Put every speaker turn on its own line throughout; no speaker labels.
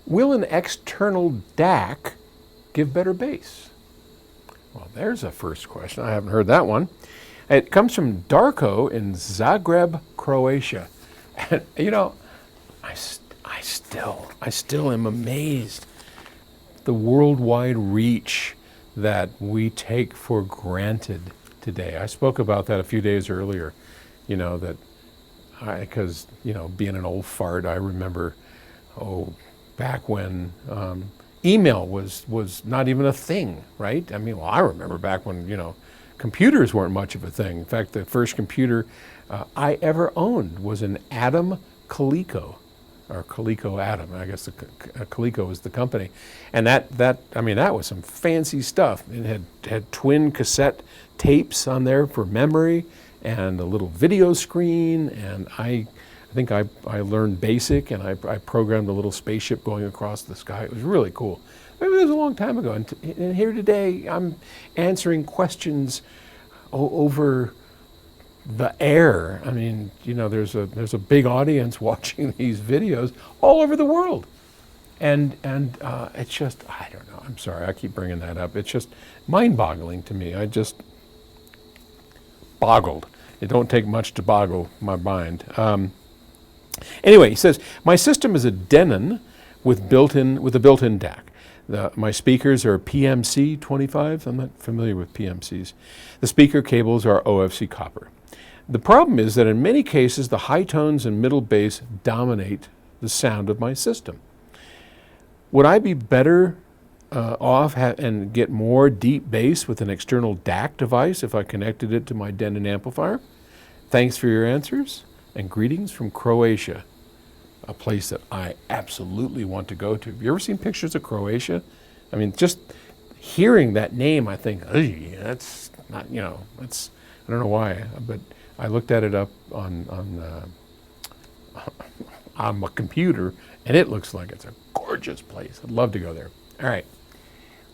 Will an external DAC give better bass? Well, there's a first question. I haven't heard that one. It comes from Darko in Zagreb, Croatia. And, you know, I still am amazed the worldwide reach that we take for granted today. I spoke about that a few days earlier, you know, that because, you know, being an old fart, I remember, back when email was not even a thing, right? I mean, well, I remember back when, you know, computers weren't much of a thing. In fact, the first computer I ever owned was an Atom Coleco, or Coleco Atom. I guess Coleco was the company, and that was some fancy stuff. It had twin cassette tapes on there for memory, and a little video screen. And I think I learned BASIC, and I programmed a little spaceship going across the sky. It was really cool. It was a long time ago, and here today I'm answering questions over the air. I mean, you know, there's a big audience watching these videos all over the world, and it's just, I don't know. I'm sorry, I keep bringing that up. It's just mind-boggling to me. I just boggled. It don't take much to boggle my mind. Anyway, he says, my system is a Denon with a built-in DAC. My speakers are PMC 25s. I'm not familiar with PMCs. The speaker cables are OFC copper. The problem is that in many cases, the high tones and middle bass dominate the sound of my system. Would I be better off and get more deep bass with an external DAC device if I connected it to my Denon amplifier? Thanks for your answers, and greetings from Croatia, a place that I absolutely want to go to. Have you ever seen pictures of Croatia? I mean, just hearing that name, I think, that's not, you know, that's, I don't know why, but I looked at it up on my computer, and it looks like it's a gorgeous place. I'd love to go there. All right,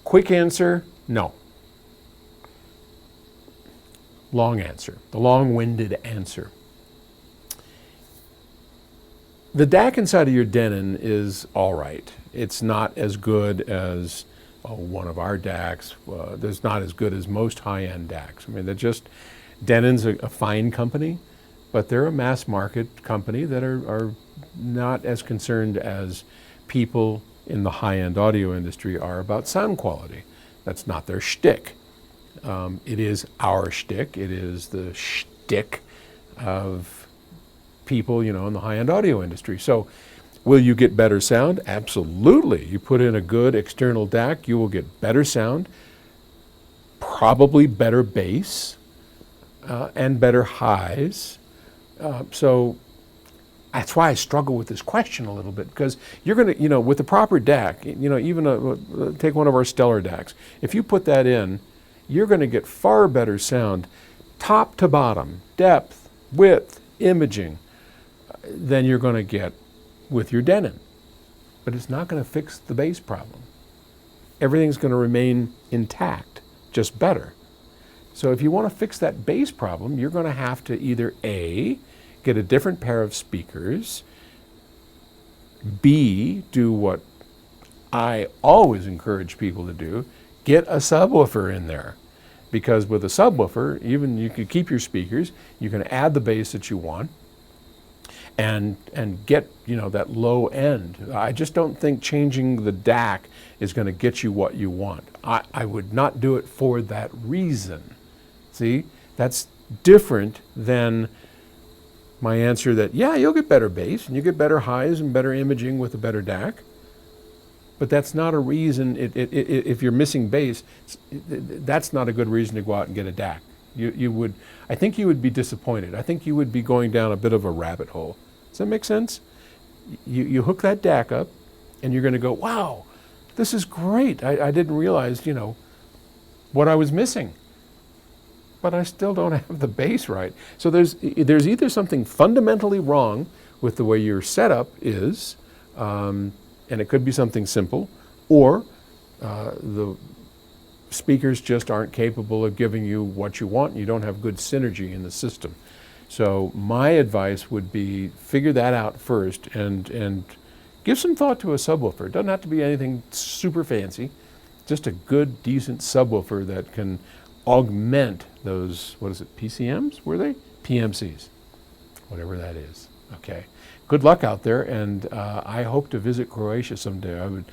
quick answer, no. Long answer, the long-winded answer. The DAC inside of your Denon is all right. It's not as good as one of our DACs. It's not as good as most high-end DACs. I mean, they're just, Denon's a fine company, but they're a mass market company that are not as concerned as people in the high-end audio industry are about sound quality. That's not their shtick. It is our shtick. It is the shtick of people, you know, in the high-end audio industry. So will you get better sound? Absolutely. You put in a good external DAC, you will get better sound, probably better bass, and better highs. So that's why I struggle with this question a little bit, because you're going to, you know, with the proper DAC, you know, even take one of our stellar DACs. If you put that in, you're going to get far better sound, top to bottom, depth, width, imaging, than you're going to get with your Denon. But it's not going to fix the bass problem. Everything's going to remain intact, just better. So if you want to fix that bass problem, you're going to have to either A, get a different pair of speakers, B, do what I always encourage people to do, get a subwoofer in there. Because with a subwoofer, even you can keep your speakers, you can add the bass that you want, and get, you know, that low end. I just don't think changing the DAC is going to get you what you want. I would not do it for that reason. See, that's different than my answer that, yeah, you'll get better bass and you get better highs and better imaging with a better DAC. But that's not a reason, if you're missing bass, that's not a good reason to go out and get a DAC. I think you would be disappointed. I think you would be going down a bit of a rabbit hole. Does that make sense? You hook that DAC up, and you're going to go, wow, this is great. I didn't realize, you know, what I was missing. But I still don't have the bass right. So there's either something fundamentally wrong with the way your setup is, and it could be something simple, or the speakers just aren't capable of giving you what you want, and you don't have good synergy in the system. So my advice would be figure that out first and give some thought to a subwoofer. It doesn't have to be anything super fancy, just a good, decent subwoofer that can augment those, what is it, PCMs, were they? PMCs, whatever that is, okay? Good luck out there, and I hope to visit Croatia someday. I would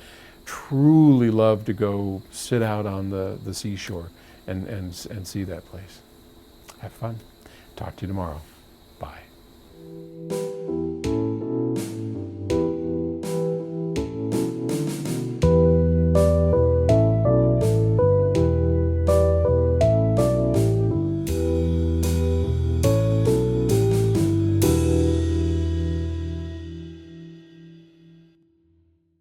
truly love to go sit out on the seashore and see that place. Have fun. Talk to you tomorrow. Bye.